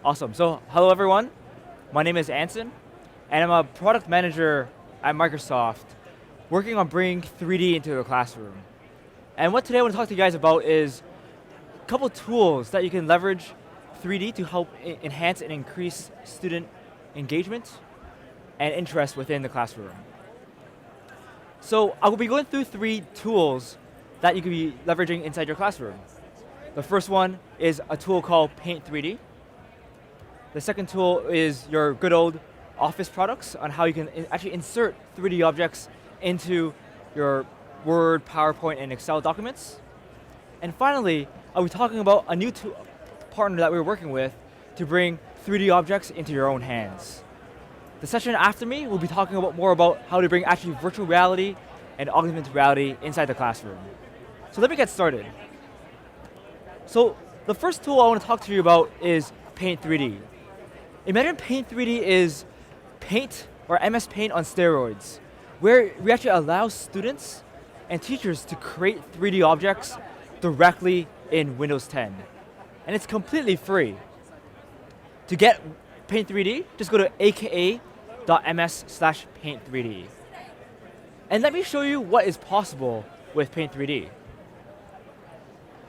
Awesome. So, hello everyone. My name is Anson, and I'm a product manager at Microsoft, working on bringing 3D into the classroom. And what today I want to talk to you guys about is a couple tools that you can leverage 3D to help enhance and increase student engagement and interest within the classroom. So I will be going through 3 tools that you can be leveraging inside your classroom. The first one is a tool called Paint 3D. The second tool is your good old Office products on how you can actually insert 3D objects into your Word, PowerPoint, and Excel documents. And finally, I'll be talking about a new partner that we're working with to bring 3D objects into your own hands. The session after me will be talking more about how to bring actually virtual reality and augmented reality inside the classroom. So let me get started. So the first tool I want to talk to you about is Paint 3D. Imagine Paint 3D is Paint or MS Paint on steroids, where we actually allow students and teachers to create 3D objects directly in Windows 10. And it's completely free. To get Paint 3D, just go to aka.ms/paint3d. And let me show you what is possible with Paint 3D.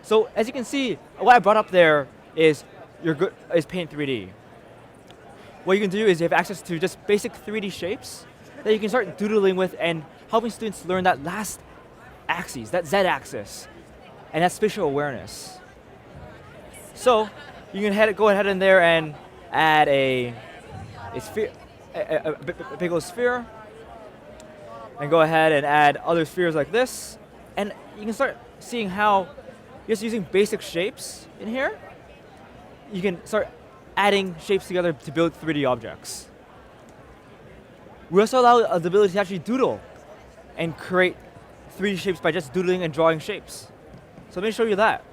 So as you can see, what I brought up there is Paint 3D. What you can do is you have access to just basic 3D shapes that you can start doodling with and helping students learn that last axis, that Z-axis, and that spatial awareness. So you can go ahead in there and add a big old sphere, and go ahead and add other spheres like this, and you can start seeing how just using basic shapes in here, you can start adding shapes together to build 3D objects. We also allow the ability to actually doodle and create 3D shapes by just doodling and drawing shapes. So let me show you that.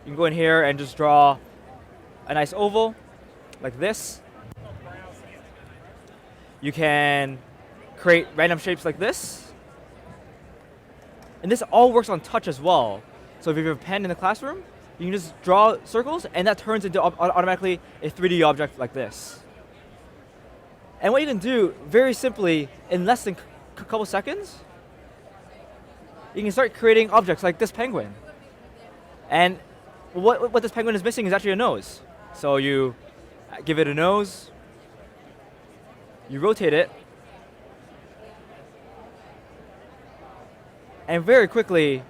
You can go in here and just draw a nice oval like this. You can create random shapes like this. And this all works on touch as well. So if you have a pen in the classroom, you can just draw circles, and that turns into automatically a 3D object like this. And what you can do, very simply, in less than a couple seconds, you can start creating objects like this penguin. And what this penguin is missing is actually a nose. So you give it a nose, you rotate it, and very quickly,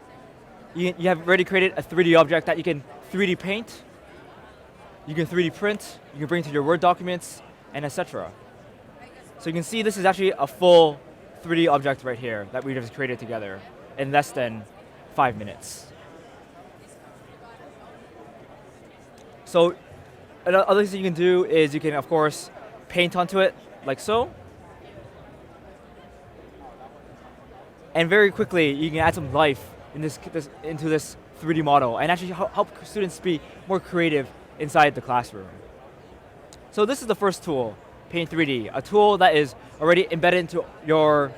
you have already created a 3D object that you can 3D paint, you can 3D print, you can bring to your Word documents, and etc. So you can see this is actually a full 3D object right here that we just created together in less than 5 minutes. So other things you can do is you can, of course, paint onto it like so. And very quickly, you can add some life into this 3D model and actually help students be more creative inside the classroom. So this is the first tool, Paint 3D, a tool that is already embedded into your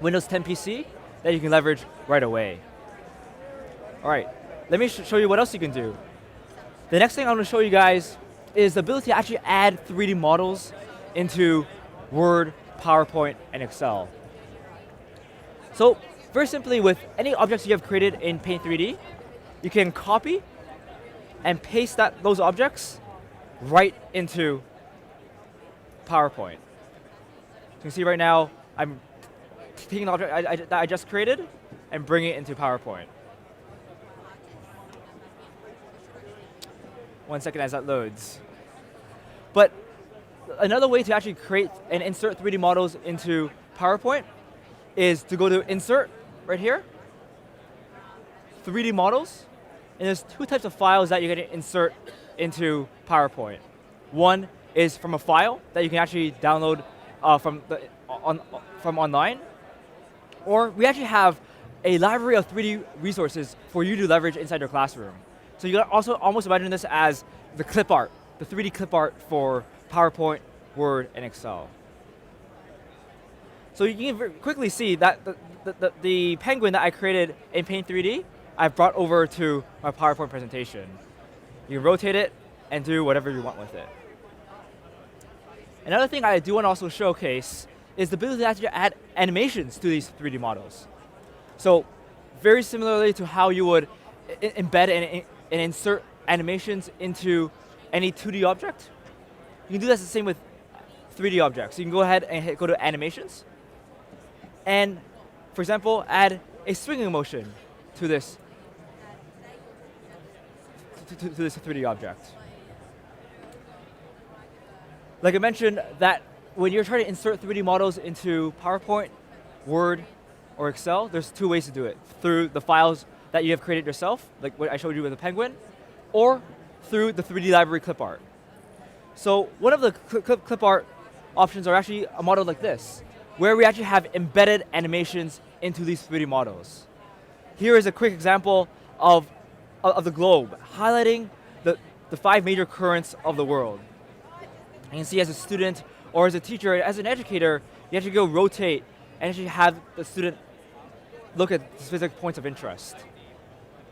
Windows 10 PC that you can leverage right away. All right, let me show you what else you can do. The next thing I'm going to show you guys is the ability to actually add 3D models into Word, PowerPoint, and Excel. So very simply, with any objects you have created in Paint 3D, you can copy and paste those objects right into PowerPoint. You can see right now, I'm taking the object that I just created and bringing it into PowerPoint. 1 second as that loads. But another way to actually create and insert 3D models into PowerPoint is to go to Insert, right here, 3D models, and there's 2 types of files that you're going to insert into PowerPoint. One is from a file that you can actually download from online, or we actually have a library of 3D resources for you to leverage inside your classroom. So you can also almost imagine this as the clip art, the 3D clip art for PowerPoint, Word, and Excel. So you can very quickly see that the penguin that I created in Paint 3D, I've brought over to my PowerPoint presentation. You can rotate it, and do whatever you want with it. Another thing I do want to also showcase is the ability to actually add animations to these 3D models. So very similarly to how you would embed and insert animations into any 2D object, you can do that the same with 3D objects. You can go ahead and go to animations, and for example, add a swinging motion to this to this 3D object. Like I mentioned, that when you're trying to insert 3D models into PowerPoint, Word, or Excel, there's two ways to do it. Through the files that you have created yourself, like what I showed you with the penguin, or through the 3D library clip art. So one of the clip art options are actually a model like this, where we actually have embedded animations into these 3D models. Here is a quick example of the globe, highlighting the 5 major currents of the world. You can see as a student or as a teacher, as an educator, you actually go rotate and actually have the student look at specific points of interest.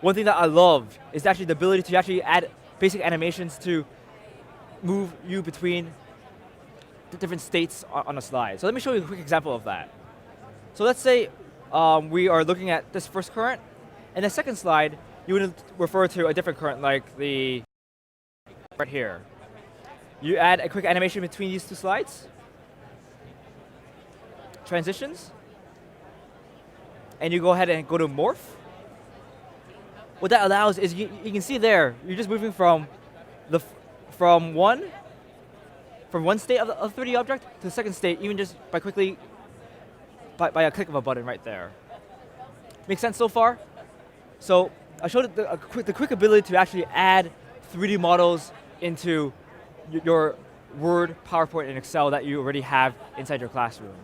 One thing that I love is actually the ability to actually add basic animations to move you between the different states on a slide. So let me show you a quick example of that. So let's say we are looking at this first current, and the second slide, you would refer to a different current, like the right here. You add a quick animation between these two slides, transitions, and you go ahead and go to morph. What that allows is you can see there, you're just moving from one state of a 3D object to the second state, even just by by a click of a button right there. Make sense so far? So I showed the quick ability to actually add 3D models into your Word, PowerPoint, and Excel that you already have inside your classroom.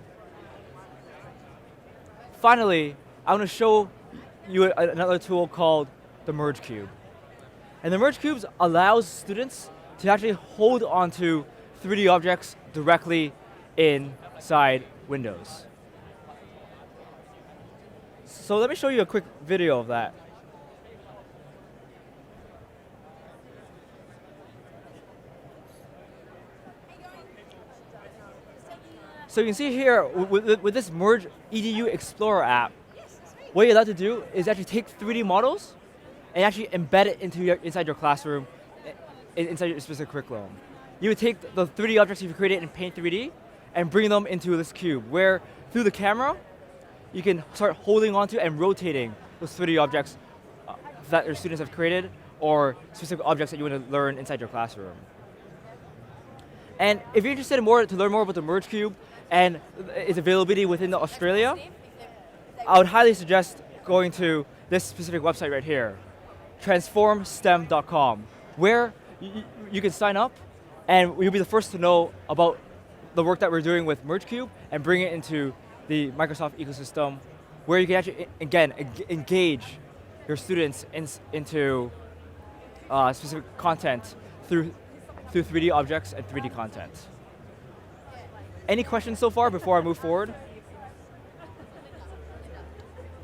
Finally, I want to show you another tool called the Merge Cube. And the Merge Cubes allows students to actually hold onto 3D objects directly inside Windows. So let me show you a quick video of that. So you can see here, with this Merge EDU Explorer app, what you're allowed to do is actually take 3D models and actually embed it inside your classroom, inside your specific curriculum. You would take the 3D objects you've created in Paint 3D and bring them into this cube, where through the camera, you can start holding onto and rotating those 3D objects that your students have created, or specific objects that you want to learn inside your classroom. And if you're interested to learn more about the Merge Cube and its availability within Australia, I would highly suggest going to this specific website right here, transformstem.com, where you can sign up and you'll be the first to know about the work that we're doing with Merge Cube and bring it into the Microsoft ecosystem, where you can actually, again, engage your students into specific content through 3D objects and 3D content. Any questions so far before I move forward?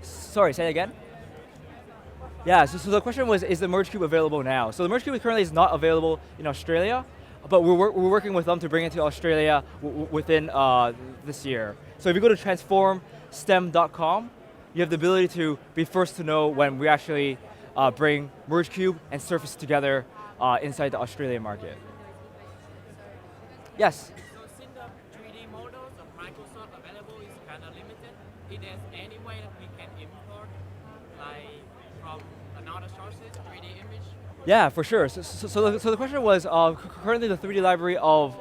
Sorry, say that again? Yeah, so the question was, is the Merge Cube available now? So the Merge Cube currently is not available in Australia, but we're working with them to bring it to Australia within this year. So if you go to transformstem.com, you have the ability to be first to know when we actually bring Merge Cube and Surface together inside the Australian market. Yes? So since the 3D models of Microsoft available is kind of limited, is there any way that we can import, like from another sources, 3D image? Yeah, for sure. So the question was, currently the 3D library of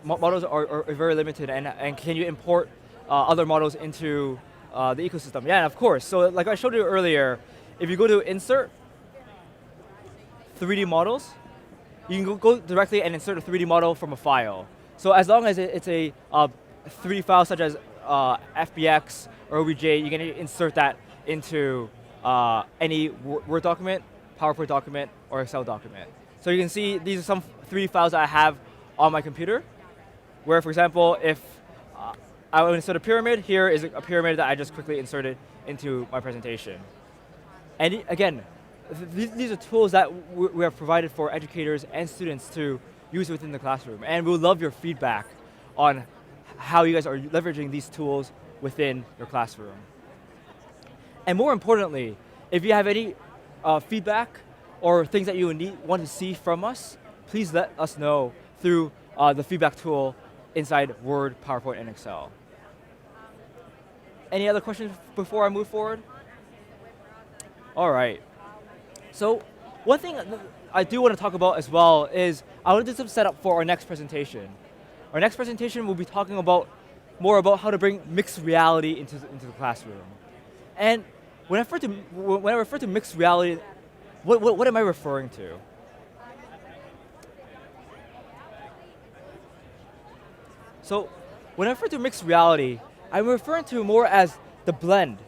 models are very limited, and can you import other models into the ecosystem? Yeah, of course. So like I showed you earlier, if you go to Insert, 3D Models, you can go directly and insert a 3D model from a file. So as long as it's a 3D file such as FBX or OBJ, you can insert that into any Word document, PowerPoint document, or Excel document. So you can see these are some 3D files that I have on my computer, where for example, if I would insert a pyramid, here is a pyramid that I just quickly inserted into my presentation. And again, these are tools that we have provided for educators and students to use within the classroom. And we would love your feedback on how you guys are leveraging these tools within your classroom. And more importantly, if you have any feedback or things that you want to see from us, please let us know through the feedback tool inside Word, PowerPoint, and Excel. Any other questions before I move forward? All right. So one thing I do want to talk about as well is I want to do some setup for our next presentation. Our next presentation will be talking about more about how to bring mixed reality into the classroom. And when I refer to mixed reality, what am I referring to? So when I refer to mixed reality, I'm referring to more as the blend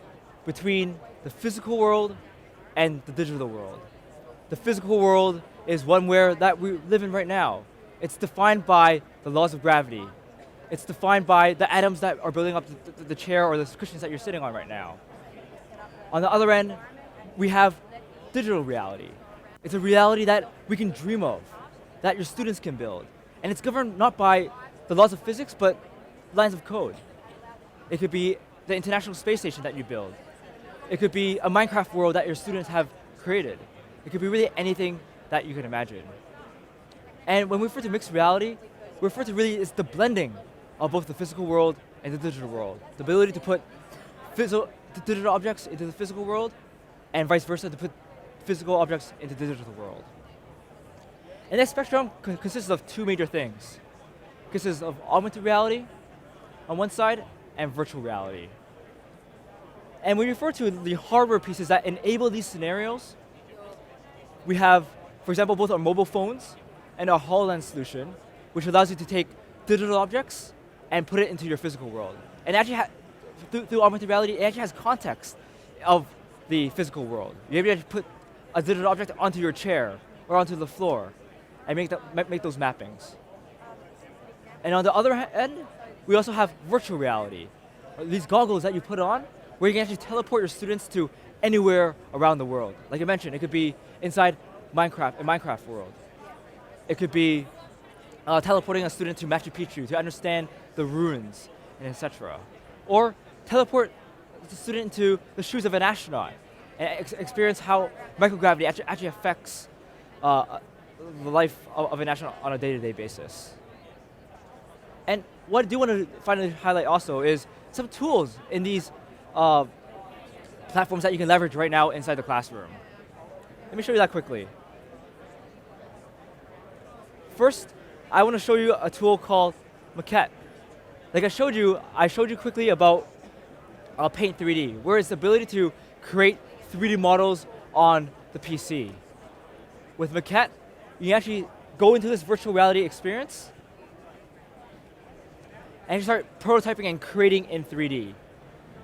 between the physical world and the digital world. The physical world is one that we live in right now. It's defined by the laws of gravity. It's defined by the atoms that are building up the chair or the cushions that you're sitting on right now. On the other end, we have digital reality. It's a reality that we can dream of, that your students can build. And it's governed not by the laws of physics, but lines of code. It could be the International Space Station that you build. It could be a Minecraft world that your students have created. It could be really anything that you can imagine. And when we refer to mixed reality, we refer to really is the blending of both the physical world and the digital world. The ability to put digital objects into the physical world, and vice versa, to put physical objects into the digital world. And that spectrum consists of two major things. It consists of augmented reality on one side and virtual reality. And when we refer to the hardware pieces that enable these scenarios, we have, for example, both our mobile phones and our HoloLens solution, which allows you to take digital objects and put it into your physical world. And actually, through augmented reality, it actually has context of the physical world. You're able to put a digital object onto your chair or onto the floor and make those mappings. And on the other end, we also have virtual reality. These goggles that you put on, where you can actually teleport your students to anywhere around the world. Like I mentioned, it could be inside a Minecraft world. It could be teleporting a student to Machu Picchu to understand the ruins, and etc. Or teleport the student into the shoes of an astronaut and experience how microgravity actually affects the life of an astronaut on a day-to-day basis. And what I do want to finally highlight also is some tools in these platforms that you can leverage right now inside the classroom. Let me show you that quickly. First, I want to show you a tool called Maquette. Like I showed you quickly about Paint 3D, where it's the ability to create 3D models on the PC. With Maquette, you can actually go into this virtual reality experience and you start prototyping and creating in 3D.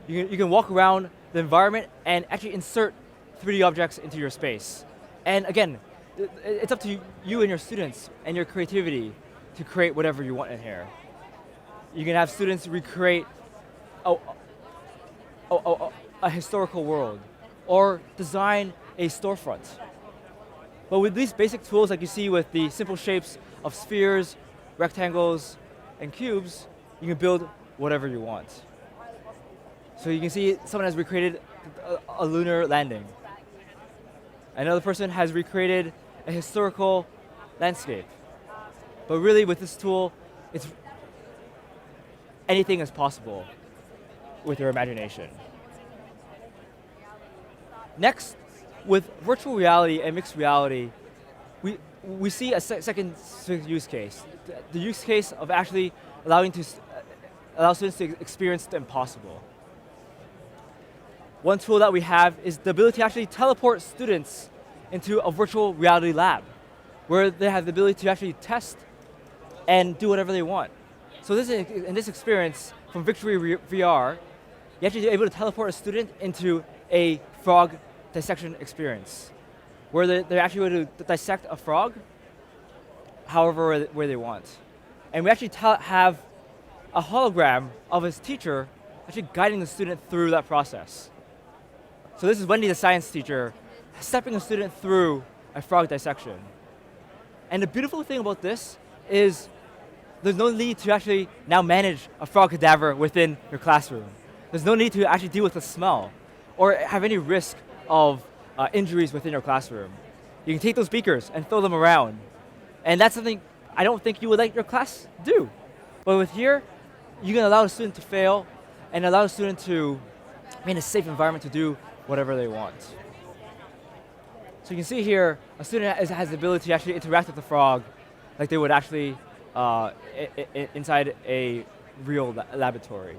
You can walk around the environment and actually insert 3D objects into your space. And again, it's up to you and your students and your creativity to create whatever you want in here. You can have students recreate a historical world or design a storefront. But with these basic tools like you see with the simple shapes of spheres, rectangles, and cubes, you can build whatever you want. So you can see someone has recreated a lunar landing. Another person has recreated a historical landscape. But really with this tool, it's anything is possible with your imagination. Next, with virtual reality and mixed reality, we see a second use case. The use case of actually allow students to experience the impossible. One tool that we have is the ability to actually teleport students into a virtual reality lab, where they have the ability to actually test and do whatever they want. So in this experience from Victory VR, you're actually able to teleport a student into a frog dissection experience, where they're actually able to dissect a frog however where they want. And we actually have a hologram of his teacher actually guiding the student through that process. So this is Wendy, the science teacher, stepping a student through a frog dissection. And the beautiful thing about this is there's no need to actually now manage a frog cadaver within your classroom. There's no need to actually deal with the smell or have any risk of injuries within your classroom. You can take those beakers and throw them around. And that's something I don't think you would let your class do. But with here, you can allow the student to fail and allow the student to be in a safe environment to do whatever they want. So you can see here, a student has the ability to actually interact with the frog like they would actually inside a real laboratory.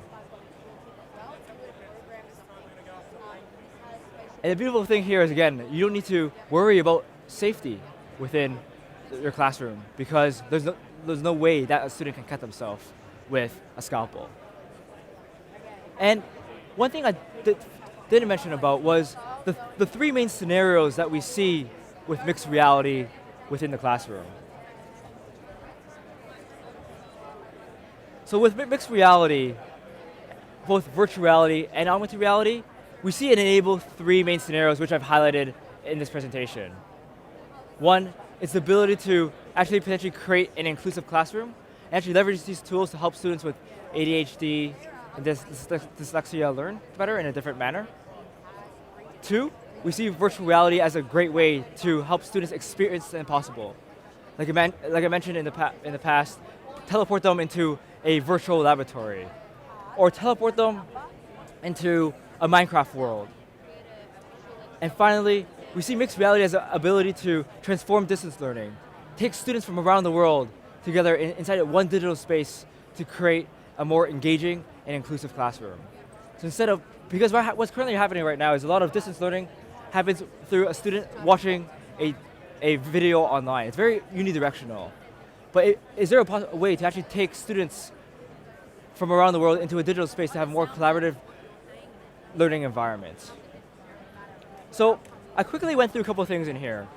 And the beautiful thing here is, again, you don't need to worry about safety within your classroom because there's no way that a student can cut themselves with a scalpel. And one thing I didn't mention about was the three main scenarios that we see with mixed reality within the classroom. So with mixed reality, both virtual reality and augmented reality, we see it enable three main scenarios which I've highlighted in this presentation. One is the ability to actually potentially create an inclusive classroom and actually leverage these tools to help students with ADHD and dyslexia learn better in a different manner. Two, we see virtual reality as a great way to help students experience the impossible. Like I mentioned in the past, teleport them into a virtual laboratory, or teleport them into a Minecraft world. And finally, we see mixed reality as an ability to transform distance learning, take students from around the world together inside of one digital space to create a more engaging and inclusive classroom. So because what's currently happening right now is a lot of distance learning happens through a student watching a video online. It's very unidirectional. But is there a way to actually take students from around the world into a digital space to have more collaborative learning environments? So I quickly went through a couple of things in here.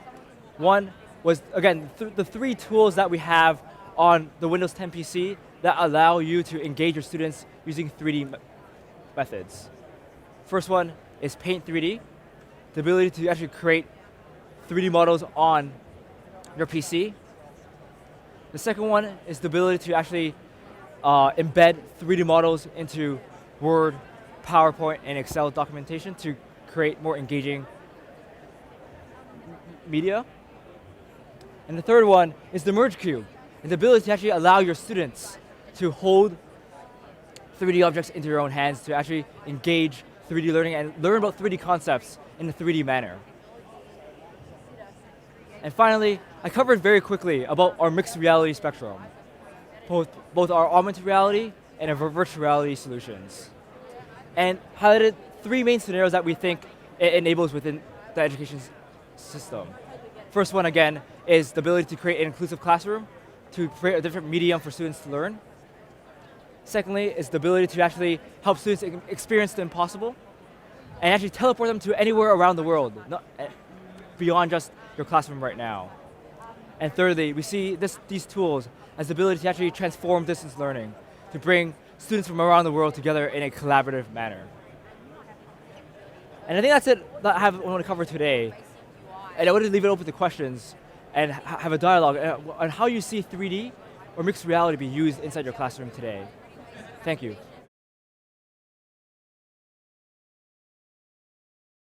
One was, again, the three tools that we have on the Windows 10 PC that allow you to engage your students using 3D methods. First one is Paint 3D, the ability to actually create 3D models on your PC. The second one is the ability to actually embed 3D models into Word, PowerPoint, and Excel documentation to create more engaging media. And the third one is the Merge Cube, and the ability to actually allow your students to hold 3D objects into your own hands to actually engage 3D learning and learn about 3D concepts in a 3D manner. And finally, I covered very quickly about our mixed reality spectrum, both our augmented reality and our virtual reality solutions, and highlighted three main scenarios that we think it enables within the education system. First one, again, is the ability to create an inclusive classroom, to create a different medium for students to learn. Secondly, is the ability to actually help students experience the impossible and actually teleport them to anywhere around the world, beyond just your classroom right now. And thirdly, we see these tools as the ability to actually transform distance learning, to bring students from around the world together in a collaborative manner. And I think that's it that I want to cover today. And I want to leave it open to questions and have a dialogue on how you see 3D or mixed reality be used inside your classroom today. Thank you.